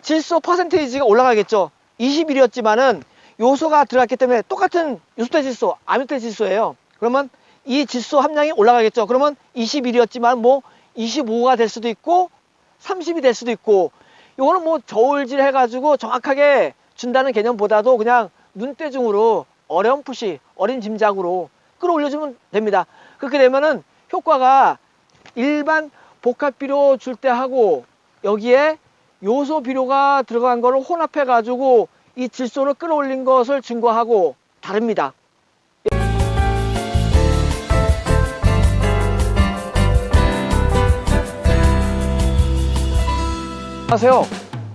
질소 퍼센테이지가 올라가겠죠. 21이었지만은 요소가 들어갔기 때문에 똑같은 요소대 질소, 아미노대 질소예요. 그러면 이 질소 함량이 올라가겠죠. 그러면 21이었지만 뭐 25가 될 수도 있고 30이 될 수도 있고, 요거는 뭐 저울질 해가지고 정확하게 준다는 개념보다도 그냥 눈대중으로 어렴풋이 어린 짐작으로 끌어올려주면 됩니다. 그렇게 되면은 효과가 일반 복합 비료 줄 때 하고 여기에 요소 비료가 들어간 거를 혼합해 가지고 이 질소를 끌어올린 것을 증거하고 다릅니다. 안녕하세요.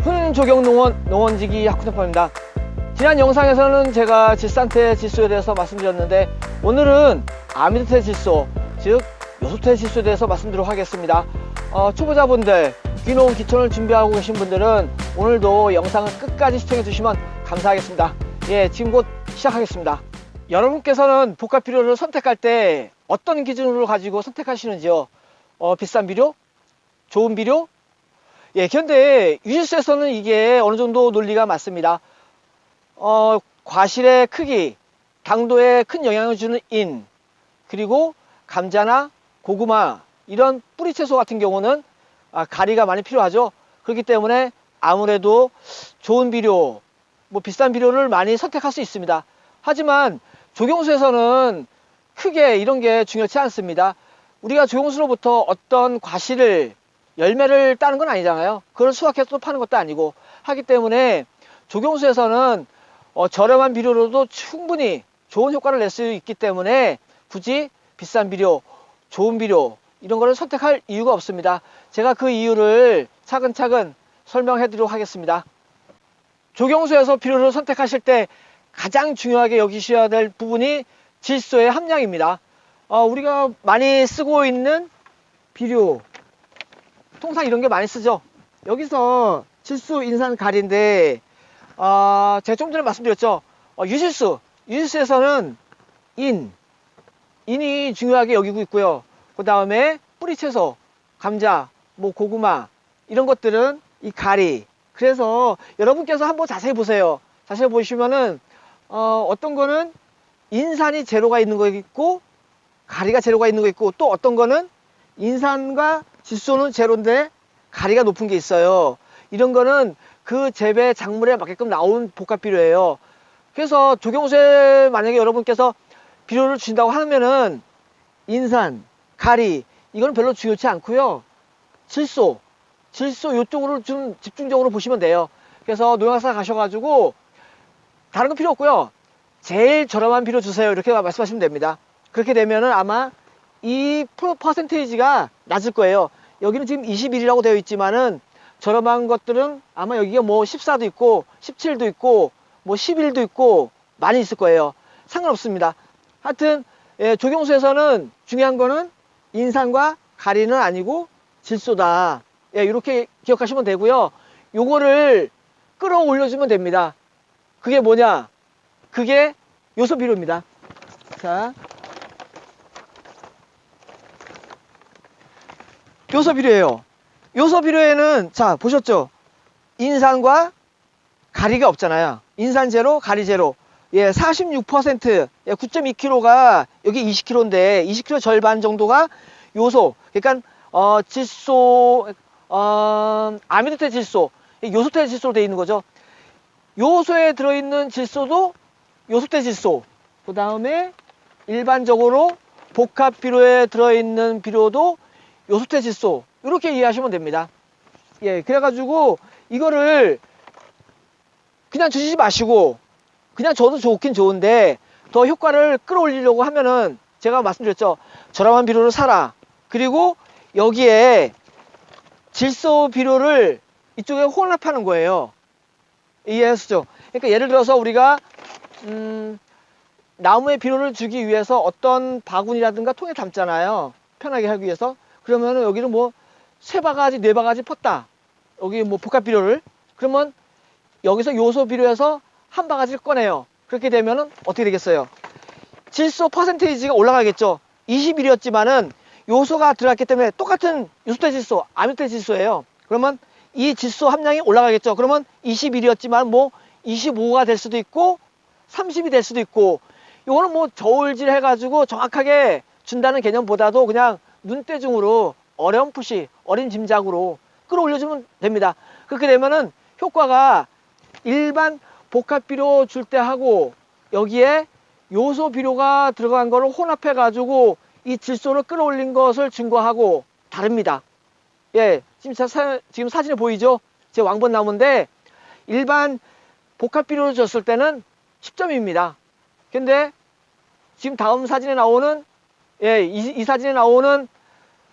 훈조경농원 농원지기 학훈협파입니다. 지난 영상에서는 제가 질산태 질소에 대해서 말씀드렸는데, 오늘은 아미노태 질소, 즉 요소태 질소에 대해서 말씀드리도록 하겠습니다. 초보자분들, 귀농 기촌을 준비하고 계신 분들은 오늘도 영상을 끝까지 시청해 주시면 감사하겠습니다. 예, 지금 곧 시작하겠습니다. 여러분께서는 복합 비료를 선택할 때 어떤 기준으로 가지고 선택하시는지요? 비싼 비료? 좋은 비료? 예, 그런데 유질수에서는 이게 어느 정도 논리가 맞습니다. 과실의 크기, 당도에 큰 영향을 주는 인, 그리고 감자나 고구마, 이런 뿌리 채소 같은 경우는 가리가 많이 필요하죠. 그렇기 때문에 아무래도 좋은 비료, 뭐 비싼 비료를 많이 선택할 수 있습니다. 하지만 조경수에서는 크게 이런 게 중요치 않습니다. 우리가 조경수로부터 어떤 과실을, 열매를 따는 건 아니잖아요. 그걸 수확해서 또 파는 것도 아니고 하기 때문에 조경수에서는 저렴한 비료로도 충분히 좋은 효과를 낼 수 있기 때문에 굳이 비싼 비료, 좋은 비료 이런 거를 선택할 이유가 없습니다. 제가 그 이유를 차근차근 설명해 드리도록 하겠습니다. 조경수에서 비료를 선택하실 때 가장 중요하게 여기셔야 될 부분이 질소의 함량입니다. 우리가 많이 쓰고 있는 비료, 통상 이런 게 많이 쓰죠. 여기서 질소, 인산, 가리인데 제가 좀 전에 말씀드렸죠. 유질수에서는 인이 중요하게 여기고 있고요. 그 다음에 뿌리채소, 감자, 뭐 고구마 이런 것들은 이 가리. 그래서 여러분께서 한번 자세히 보세요. 자세히 보시면은 어떤 거는 인산이 제로가 있는 거 있고 가리가 제로가 있는 거 있고, 또 어떤 거는 인산과 질소는 제로인데 가리가 높은 게 있어요. 이런 거는 그 재배 작물에 맞게끔 나온 복합 비료예요. 그래서 조경수에 만약에 여러분께서 비료를 준다고 하면은 인산, 가리 이건 별로 중요치 않고요. 질소 이쪽으로 좀 집중적으로 보시면 돼요. 그래서 농약사 가셔가지고 다른 거 필요 없고요. 제일 저렴한 비료 주세요, 이렇게 말씀하시면 됩니다. 그렇게 되면은 아마 이 퍼센테이지가 낮을 거예요. 여기는 지금 21이라고 되어 있지만은 저렴한 것들은 아마 여기가 뭐 14도 있고 17도 있고 뭐 11도 있고 많이 있을 거예요. 상관없습니다. 하여튼 조경수에서는 중요한 거는 인산과 가리는 아니고 질소다. 이렇게 기억하시면 되고요. 요거를 끌어올려주면 됩니다. 그게 뭐냐? 그게 요소 비료입니다. 자, 요소 비료예요. 요소 비료에는 자 보셨죠? 인산과 가리가 없잖아요. 인산 제로, 가리 제로. 46%, 9.2kg가 여기 20kg인데 20kg 절반 정도가 요소. 그러니까 질소, 아미노태 질소, 요소태 질소로 되어 있는 거죠. 요소에 들어있는 질소도 요소태 질소. 그 다음에 일반적으로 복합 비료에 들어있는 비료도 요소태 질소. 이렇게 이해하시면 됩니다. 그래가지고 이거를 그냥 주시지 마시고, 그냥 줘도 좋긴 좋은데 더 효과를 끌어올리려고 하면은 제가 말씀드렸죠. 저렴한 비료를 사라. 그리고 여기에 질소 비료를 이쪽에 혼합하는 거예요. 이해하시죠? 그러니까 예를 들어서 우리가 나무에 비료를 주기 위해서 어떤 바구니라든가 통에 담잖아요. 편하게 하기 위해서. 그러면은 여기는 뭐 3바가지, 4바가지 펐다. 여기 뭐 복합 비료를. 그러면 여기서 요소 비료에서 1바가지를 꺼내요. 그렇게 되면은 어떻게 되겠어요? 질소 퍼센테이지가 올라가겠죠. 21이었지만은 요소가 들어갔기 때문에 똑같은 요소대 질소, 아미노대 질소예요. 그러면 이 질소 함량이 올라가겠죠. 그러면 21이었지만 뭐 25가 될 수도 있고 30이 될 수도 있고, 이거는 뭐 저울질 해가지고 정확하게 준다는 개념보다도 그냥 눈대중으로 어렴풋이 어린 짐작으로 끌어올려주면 됩니다. 그렇게 되면은 효과가 일반 복합비료 줄 때 하고 여기에 요소 비료가 들어간 거를 혼합해 가지고 이 질소를 끌어올린 것을 증거하고 다릅니다. 예, 지금 사진에 보이죠? 제 왕번나무인데 일반 복합비료를 줬을 때는 10점입니다. 근데 지금 다음 사진에 나오는, 예, 이 사진에 나오는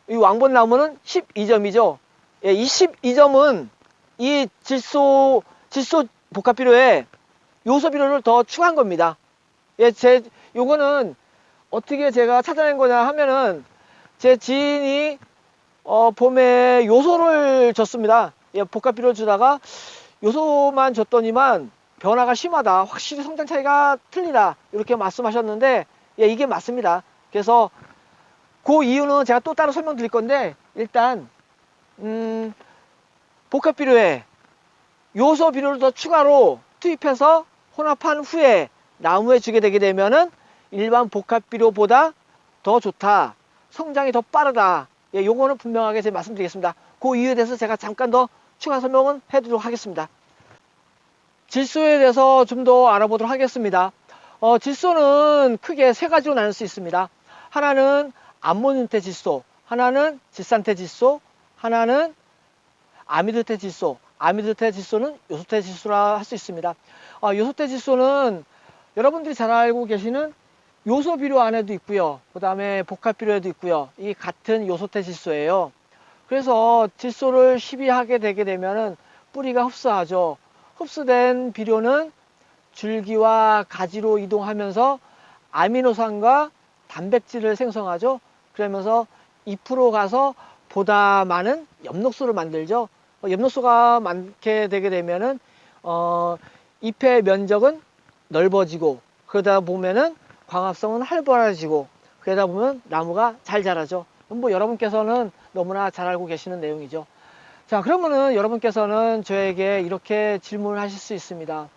이 왕번나무는 12점이죠. 예, 이 12점은 이 질소 복합비료에 요소 비료를 더 추가한 겁니다. 예, 요거는 어떻게 제가 찾아낸 거냐 하면은 제 지인이 봄에 요소를 줬습니다. 예, 복합비료를 주다가 요소만 줬더니만 변화가 심하다, 확실히 성장 차이가 틀리다, 이렇게 말씀하셨는데, 예, 이게 맞습니다. 그래서 그 이유는 제가 또 따로 설명드릴 건데, 일단 복합비료에 요소 비료를 더 추가로 투입해서 혼합한 후에 나무에 주게 되게 되면은 일반 복합비료보다 더 좋다, 성장이 더 빠르다. 예, 요거는 분명하게 제가 말씀드리겠습니다. 그 이유에 대해서 제가 잠깐 더 추가 설명은 해드리도록 하겠습니다. 질소에 대해서 좀 더 알아보도록 하겠습니다. 질소는 크게 세 가지로 나눌 수 있습니다. 하나는 암모니um태 질소, 하나는 질산태 질소, 하나는 아미드태 질소. 아미드태 질소는 요소태 질소라 할 수 있습니다. 요소태 질소는 여러분들이 잘 알고 계시는 요소 비료 안에도 있고요, 그 다음에 복합 비료에도 있고요. 이 같은 요소태 질소예요. 그래서 질소를 시비하게 되게 되면은 뿌리가 흡수하죠. 흡수된 비료는 줄기와 가지로 이동하면서 아미노산과 단백질을 생성하죠. 그러면서 잎으로 가서 보다 많은 엽록소를 만들죠. 엽록소가 많게 되게 되면은 잎의 면적은 넓어지고, 그러다 보면은 광합성은 활발해지고, 그러다 보면 나무가 잘 자라죠. 뭐 여러분께서는 너무나 잘 알고 계시는 내용이죠. 자, 그러면은 여러분께서는 저에게 이렇게 질문을 하실 수 있습니다.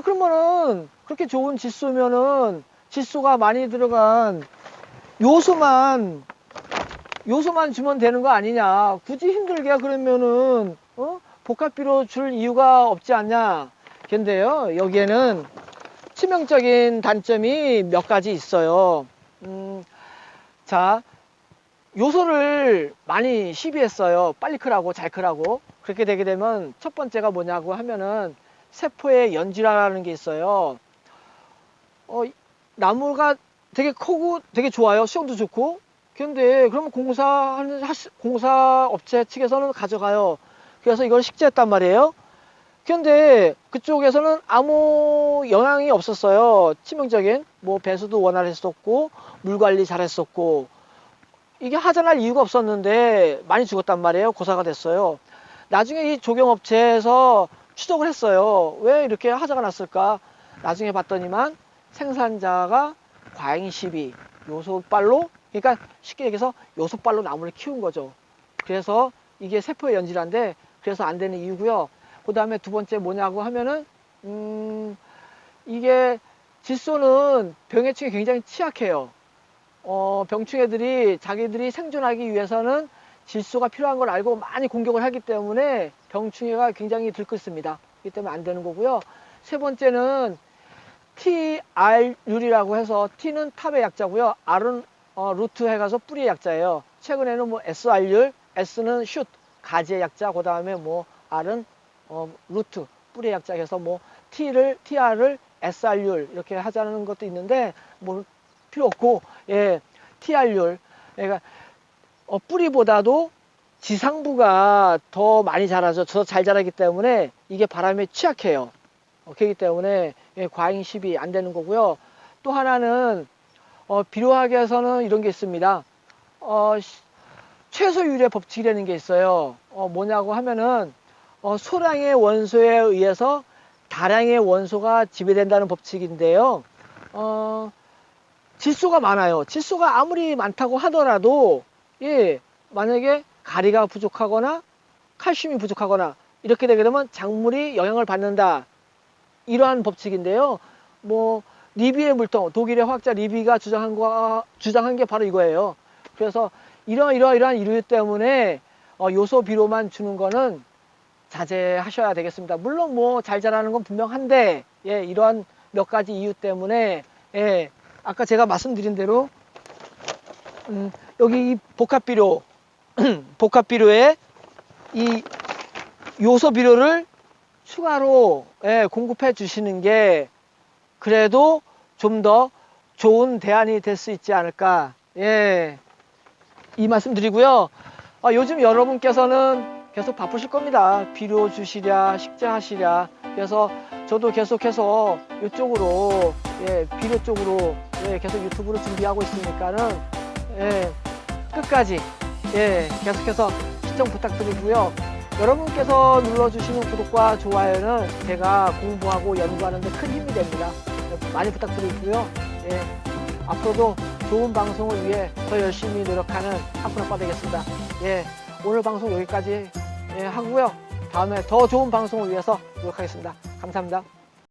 그러면은 그렇게 좋은 질소면은 질소가 많이 들어간 요소만 주면 되는 거 아니냐, 굳이 힘들게 그러면은 복합비료 줄 이유가 없지 않냐. 근데요, 여기에는 치명적인 단점이 몇 가지 있어요. 자, 요소를 많이 시비했어요. 빨리 크라고, 잘 크라고. 그렇게 되게 되면 첫 번째가 뭐냐고 하면은 세포의 연질화라는 게 있어요. 나무가 되게 크고 되게 좋아요. 수영도 좋고. 근데 그러면 공사 업체 측에서는 가져가요. 그래서 이걸 식재했단 말이에요. 근데 그쪽에서는 아무 영향이 없었어요. 치명적인, 뭐 배수도 원활했었고 물 관리 잘했었고, 이게 하자날 이유가 없었는데 많이 죽었단 말이에요. 고사가 됐어요. 나중에 이 조경업체에서 추적을 했어요. 왜 이렇게 하자가 났을까? 나중에 봤더니만 생산자가 과잉 시비, 요소빨로, 그러니까 쉽게 얘기해서 요소빨로 나무를 키운 거죠. 그래서 이게 세포의 연질화인데, 그래서 안 되는 이유고요. 그 다음에 두 번째 뭐냐고 하면은 이게 질소는 병해충에 굉장히 취약해요. 병충해들이 자기들이 생존하기 위해서는 질소가 필요한 걸 알고 많이 공격을 하기 때문에 병충해가 굉장히 들끓습니다. 그렇기 때문에 안 되는 거고요. 세 번째는 TR율이라고 해서, T는 탑의 약자고요, R은 루트 해가서 뿌리의 약자예요. 최근에는 뭐 SR율, S는 슛, 가지의 약자, 그 다음에 뭐 R은 루트, 뿌리의 약자 해서 뭐 TR을 SR율 이렇게 하자는 것도 있는데 뭐 필요 없고, 예, TR율. 그러니까 뿌리보다도 지상부가 더 많이 자라죠. 더 잘 자라기 때문에 이게 바람에 취약해요. 그렇기 때문에 과잉 시비 안 되는 거고요. 또 하나는 비료학에서는 이런 게 있습니다. 최소율의 법칙이라는 게 있어요. 뭐냐고 하면은 소량의 원소에 의해서 다량의 원소가 지배된다는 법칙인데요. 질소가 많아요. 질소가 아무리 많다고 하더라도, 예, 만약에 가리가 부족하거나 칼슘이 부족하거나 이렇게 되게 되면 작물이 영향을 받는다. 이러한 법칙인데요. 뭐 리비의 물통, 독일의 화학자 리비가 주장한 게 바로 이거예요. 그래서 이러한 이유 때문에 요소 비료만 주는 거는 자제하셔야 되겠습니다. 물론 뭐 잘 자라는 건 분명한데, 예, 이런 몇 가지 이유 때문에, 예, 아까 제가 말씀드린 대로 여기 이 복합 비료 복합 비료에 이 요소 비료를 추가로, 예, 공급해 주시는 게 그래도 좀 더 좋은 대안이 될 수 있지 않을까, 예, 이 말씀 드리고요. 요즘 여러분께서는 계속 바쁘실 겁니다. 비료 주시랴 식재하시랴. 그래서 저도 계속해서 이쪽으로, 예, 비료 쪽으로, 예, 계속 유튜브로 준비하고 있으니까는, 예, 끝까지, 예, 계속해서 시청 부탁드리고요. 여러분께서 눌러주시는 구독과 좋아요는 제가 공부하고 연구하는 데 큰 힘이 됩니다. 많이 부탁드리고요. 예, 앞으로도 좋은 방송을 위해 더 열심히 노력하는 하프나 아빠 되겠습니다. 예, 오늘 방송 여기까지, 예, 하고요. 다음에 더 좋은 방송을 위해서 노력하겠습니다. 감사합니다.